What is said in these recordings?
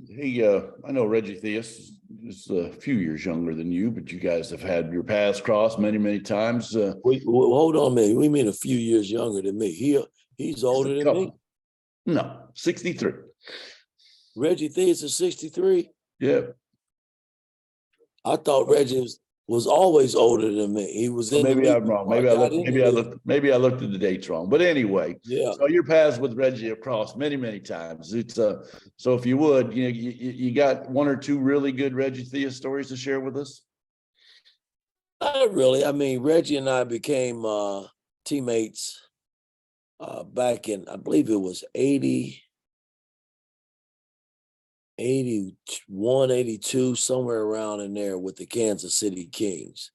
Hey, I know Reggie Theus is a few years younger than you, but you guys have had your paths crossed many, many times. Wait, hold on a minute. We mean a few years younger than me. He's older than me. No, 63. Reggie Theus is 63. Yeah. I thought Reggie was always older than me. He was in Maybe the I'm wrong. Maybe I looked at the dates wrong. But anyway, yeah. So your paths with Reggie have crossed many, many times. It's so if you would, you got one or two really good Reggie Theus stories to share with us. Not really. I mean, Reggie and I became teammates back in, I believe it was 81, 82, somewhere around in there with the Kansas City Kings.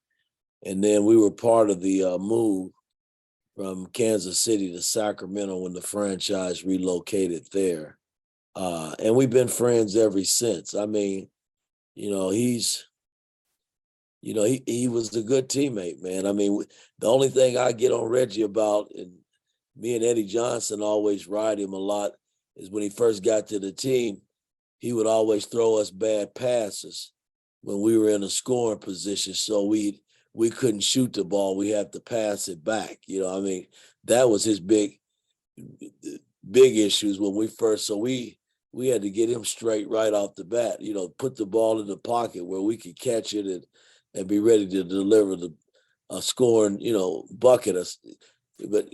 And then we were part of the move from Kansas City to Sacramento when the franchise relocated there. And we've been friends ever since. I mean, he was a good teammate, man. I mean, the only thing I get on Reggie about, and me and Eddie Johnson always ride him a lot, is when he first got to the team, he would always throw us bad passes when we were in a scoring position. So we couldn't shoot the ball. We had to pass it back. I mean, that was his big issues when we first. So we had to get him straight right off the bat. Put the ball in the pocket where we could catch it and be ready to deliver a scoring, bucket. But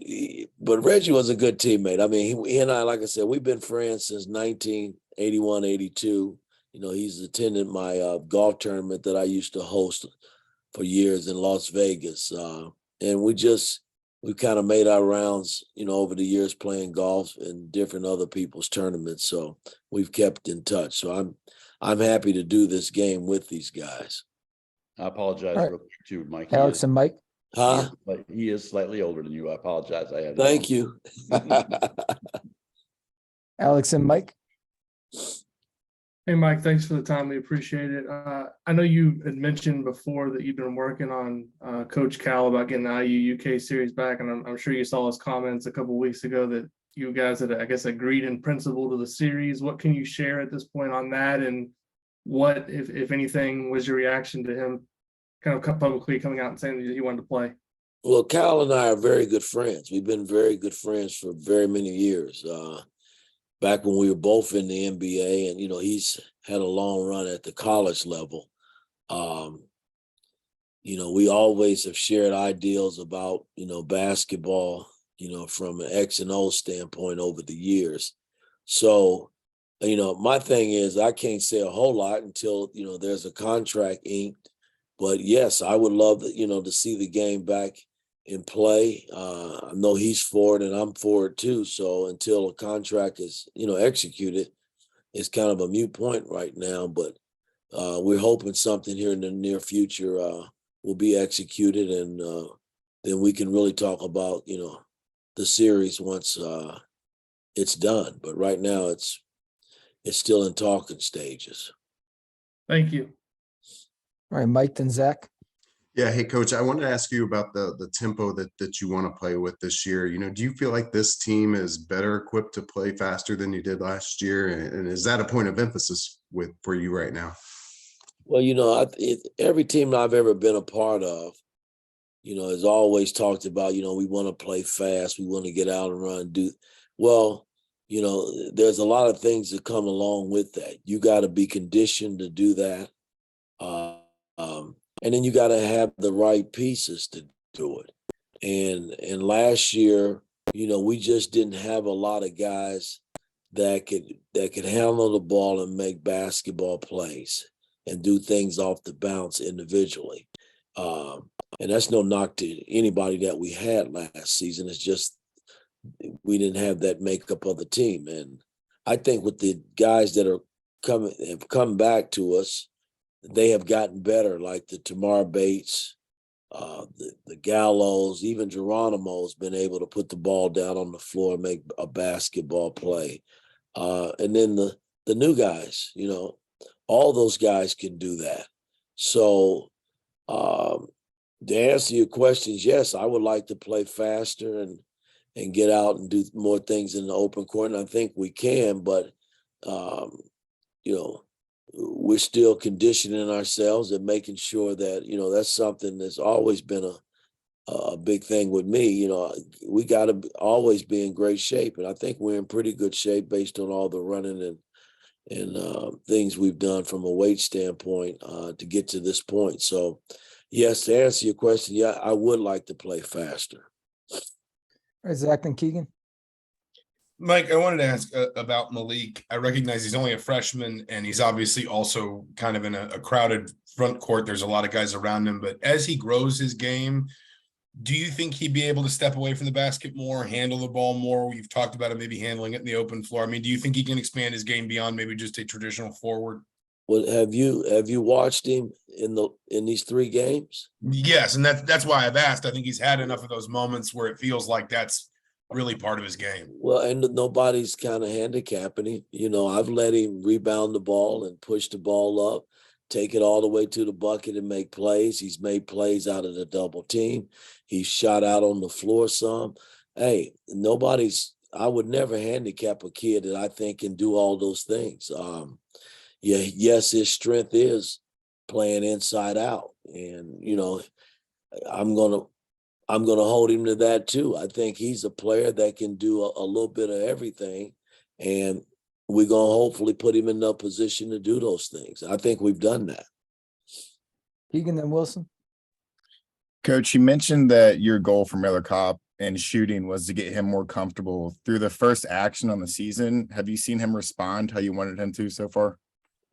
Reggie was a good teammate. I mean, he and I, like I said, we've been friends since 1981, 82. He's attended my golf tournament that I used to host for years in Las Vegas. And we kind of made our rounds, over the years playing golf and different other people's tournaments. So we've kept in touch. So I'm happy to do this game with these guys. I apologize real quick too, Mike. Alex and Mike. Huh? He is slightly older than you. I apologize. Thank you. Alex and Mike. Hey, Mike, thanks for the time. We appreciate it. I know you had mentioned before that you've been working on Coach Cal about getting the IU UK series back, and I'm sure you saw his comments a couple of weeks ago that you guys had, I guess, agreed in principle to the series. What can you share at this point on that, and what, if anything, was your reaction to him kind of publicly coming out and saying that he wanted to play? Well, Cal and I are very good friends. We've been very good friends for very many years. Back when we were both in the NBA, and he's had a long run at the college level. We always have shared ideals about basketball, from an X and O standpoint over the years. So, my thing is I can't say a whole lot until there's a contract inked. But yes, I would love to see the game back in play. I know he's for it and I'm for it too. So until a contract is, executed, it's kind of a moot point right now, but we're hoping something here in the near future will be executed, and then we can really talk about, the series once it's done. But right now it's still in talking stages. Thank you. All right, Mike, then Zach. Yeah. Hey, Coach, I wanted to ask you about the tempo that you want to play with this year. Do you feel like this team is better equipped to play faster than you did last year? And is that a point of emphasis for you right now? Well, every team I've ever been a part of, has always talked about, we want to play fast. We want to get out and run. There's a lot of things that come along with that. You got to be conditioned to do that. And then you got to have the right pieces to do it. And last year, we just didn't have a lot of guys that could handle the ball and make basketball plays and do things off the bounce individually. And that's no knock to anybody that we had last season. It's just we didn't have that makeup of the team. And I think with the guys that have come back to us, they have gotten better, like the Tamar Bates, the Gallows, even Geronimo's been able to put the ball down on the floor and make a basketball play. And then the new guys, all those guys can do that. So to answer your questions, yes, I would like to play faster and get out and do more things in the open court. And I think we can, but you know, we're still conditioning ourselves and making sure that, you know, that's something that's always been a big thing with me. You know, we got to always be in great shape. And I think we're in pretty good shape based on all the running and things we've done from a weight standpoint to get to this point. So, yes, to answer your question, yeah, I would like to play faster. All right, Zach and Keegan. Mike, I wanted to ask about Malik. I recognize he's only a freshman and he's obviously also kind of in a crowded front court. There's a lot of guys around him, but as he grows his game, do you think he'd be able to step away from the basket more, handle the ball more? You've talked about him maybe handling it in the open floor. I mean, do you think he can expand his game beyond maybe just a traditional forward? Well, have you watched him in these 3 games? Yes, and that's why I've asked. I think he's had enough of those moments where it feels like that's really part of his game. Well, and nobody's kind of handicapping him. You know, I've let him rebound the ball and push the ball up, take it all the way to the bucket and make plays. He's made plays out of the double team. He's shot out on the floor some. Hey, I would never handicap a kid that I think can do all those things. Yeah, yes, his strength is playing inside out. And, you know, I'm gonna hold him to that too. I think he's a player that can do a little bit of everything, and we're gonna hopefully put him in a position to do those things. I think we've done that. Keegan and Wilson. Coach, you mentioned that your goal for Miller Kopp and shooting was to get him more comfortable. Through the first action on the season, have you seen him respond how you wanted him to so far?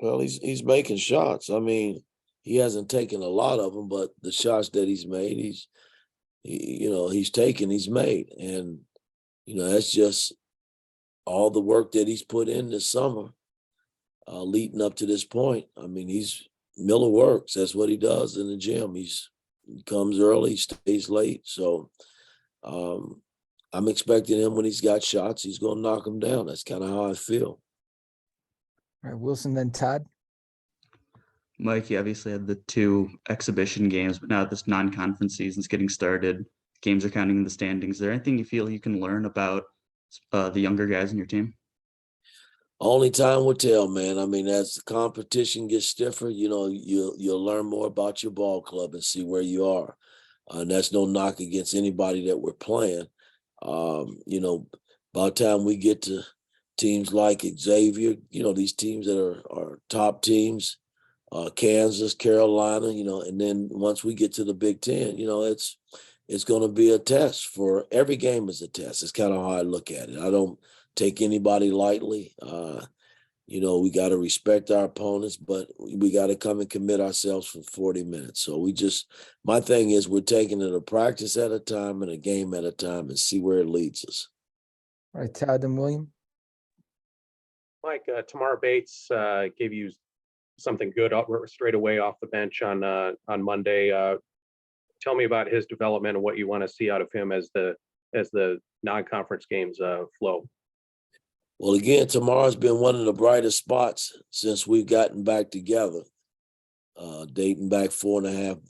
Well, he's making shots. I mean, he hasn't taken a lot of them, but the shots that he's made, he's made. And, you know, that's just all the work that he's put in this summer leading up to this point. I mean, Miller works. That's what he does in the gym. He comes early, stays late. So I'm expecting him when he's got shots, he's going to knock them down. That's kind of how I feel. All right, Wilson, then Todd. Mike, you obviously had the 2 exhibition games, but now this non-conference season's getting started. Games are counting in the standings. Is there anything you feel you can learn about the younger guys in your team? Only time will tell, man. I mean, as the competition gets stiffer, you know, you'll learn more about your ball club and see where you are. And that's no knock against anybody that we're playing. You know, by the time we get to teams like Xavier, you know, these teams that are top teams, Kansas, Carolina, you know, and then once we get to the Big Ten, you know, it's going to be a test. For every game is a test. It's kind of how I look at it. I don't take anybody lightly. You know, we got to respect our opponents, but we got to come and commit ourselves for 40 minutes. So my thing is we're taking it a practice at a time and a game at a time and see where it leads us. All right, Todd and William. Mike, Tamar Bates gave you something good straight away off the bench on Monday. Tell me about his development and what you want to see out of him as the non-conference games flow. Well, again, Tamar's been one of the brightest spots since we've gotten back together, dating back 4.5,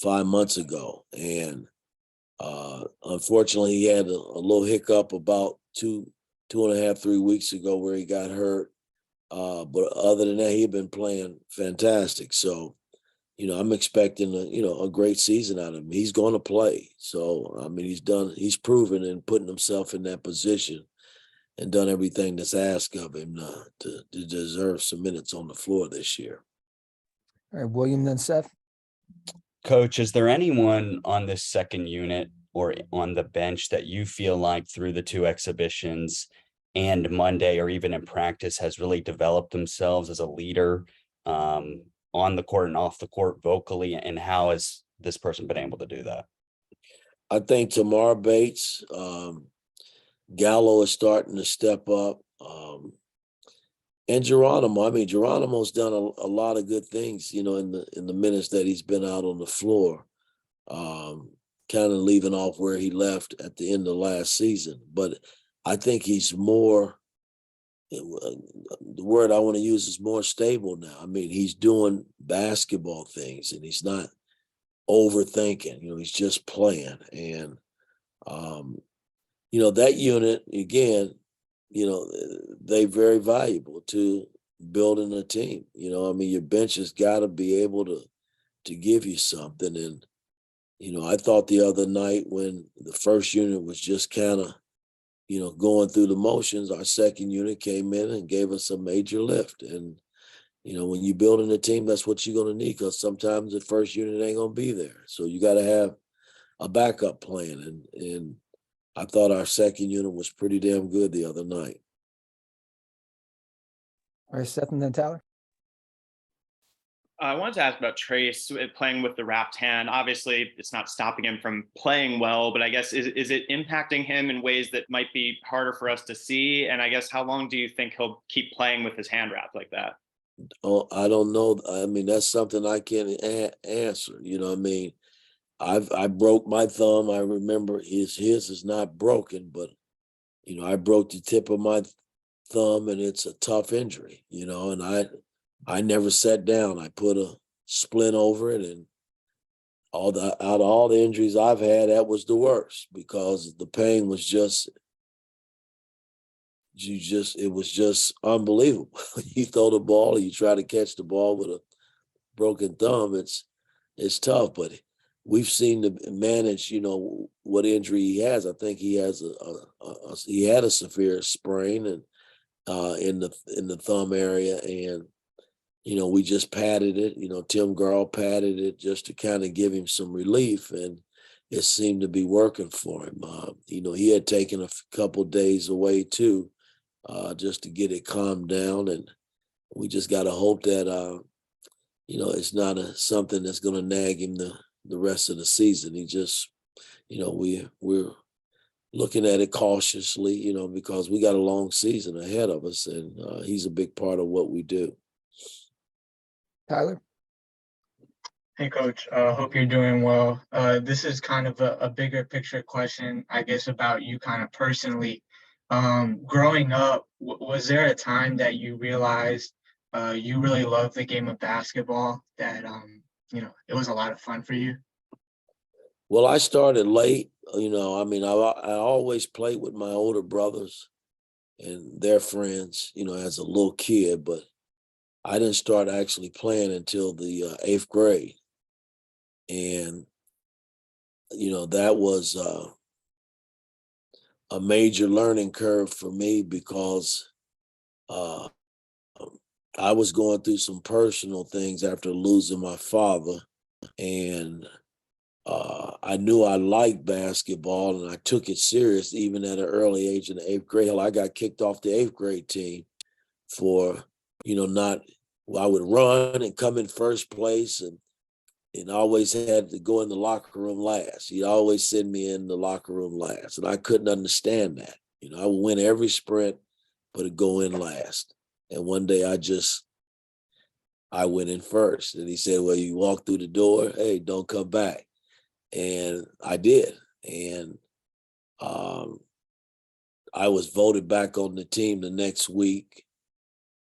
5 months ago. And unfortunately, he had a little hiccup about 2.5, 3 weeks ago where he got hurt. But other than that, he'd been playing fantastic. So, you know, I'm expecting a great season out of him. He's going to play. So, I mean, he's proven and putting himself in that position and done everything that's asked of him to deserve some minutes on the floor this year. All right, William, then Seth. Coach, is there anyone on this second unit or on the bench that you feel like through the 2 exhibitions and Monday or even in practice has really developed themselves as a leader on the court and off the court vocally, and how has this person been able to do that? I think Tamar Bates, Gallo is starting to step up. And Geronimo. I mean, Geronimo's done a lot of good things, you know, in the minutes that he's been out on the floor. Kind of leaving off where he left at the end of last season. But I think he's more, the word I want to use is more stable now. I mean, he's doing basketball things and he's not overthinking, you know, he's just playing. And, you know, that unit, again, you know, they're very valuable to building a team. You know, I mean, your bench has got to be able to give you something. And, you know, I thought the other night when the first unit was just kind of, you know, going through the motions, our second unit came in and gave us a major lift. And, you know, when you're building a team, that's what you're going to need, because sometimes the first unit ain't going to be there. So you got to have a backup plan. And I thought our second unit was pretty damn good the other night. All right, Seth and then Tyler. I wanted to ask about Trace playing with the wrapped hand. Obviously, it's not stopping him from playing well, but I guess is it impacting him in ways that might be harder for us to see? And I guess how long do you think he'll keep playing with his hand wrapped like that? Oh, I don't know. I mean, that's something I can't answer. You know what I mean? I broke my thumb. I remember his is not broken, but, you know, I broke the tip of my thumb, and it's a tough injury, you know, and I never sat down. I put a splint over it, and out of all the injuries I've had, that was the worst, because the pain was it was just unbelievable. You throw the ball, you try to catch the ball with a broken thumb, it's tough, but we've seen to manage, you know, what injury he has. I think he has he had a severe sprain and in the thumb area, and, you know, we just patted it. You know, Tim Garl patted it just to kind of give him some relief, and it seemed to be working for him. You know, he had taken a couple days away too, just to get it calmed down, and we just got to hope that you know, it's not something that's going to nag him the rest of the season. He just, you know, we're looking at it cautiously, you know, because we got a long season ahead of us, and he's a big part of what we do. Tyler. Hey, Coach. Hope you're doing well. This is kind of a bigger picture question, I guess, about you kind of personally. Growing up, was there a time that you realized you really loved the game of basketball, that, you know, it was a lot of fun for you? Well, I started late. You know, I mean, I always played with my older brothers and their friends, you know, as a little kid, but I didn't start actually playing until the 8th grade. And, you know, that was a major learning curve for me, because I was going through some personal things after losing my father, and I knew I liked basketball, and I took it serious even at an early age in the 8th grade. Hell, I got kicked off the 8th grade team for, you know, I would run and come in first place, and always had to go in the locker room last. He'd always send me in the locker room last, and I couldn't understand that. You know, I would win every sprint, but it'd go in last. And one day I went in first, and he said, well, you walk through the door, hey, don't come back. And I did. And I was voted back on the team the next week.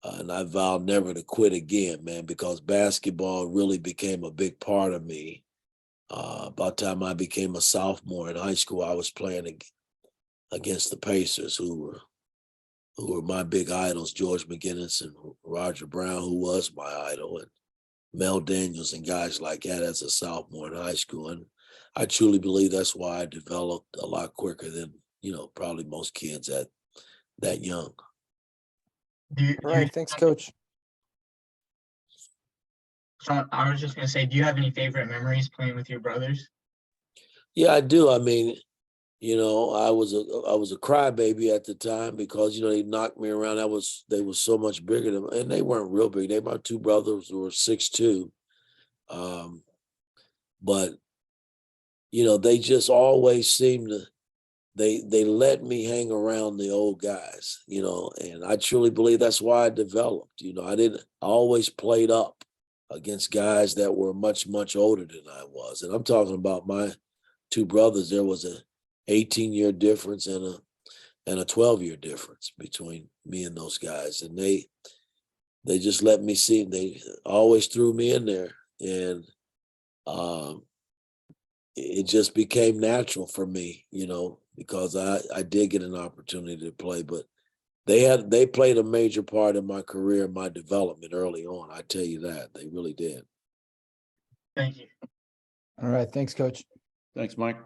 And I vowed never to quit again, man, because basketball really became a big part of me. About the time I became a sophomore in high school, I was playing against the Pacers, who were my big idols, George McGinnis and Roger Brown, who was my idol, and Mel Daniels and guys like that as a sophomore in high school. And I truly believe that's why I developed a lot quicker than, you know, probably most kids at that young. All right, thanks, Coach. So I was just going to say, do you have any favorite memories playing with your brothers? Yeah, I do. I mean, you know, I was a crybaby at the time, because, you know, they knocked me around. They were so much bigger than me, and they weren't real big. My two brothers were 6'2". But, you know, they just always seemed to, they let me hang around the old guys, you know, and I truly believe that's why I developed. You know, I always played up against guys that were much, much older than I was. And I'm talking about my two brothers. There was a 18-year difference and a 12-year difference between me and those guys. And they just let me see. They always threw me in there. And it just became natural for me, you know, because I did get an opportunity to play. But they played a major part in my career, my development early on. I tell you that. They really did. Thank you. All right, thanks, Coach. Thanks, Mike.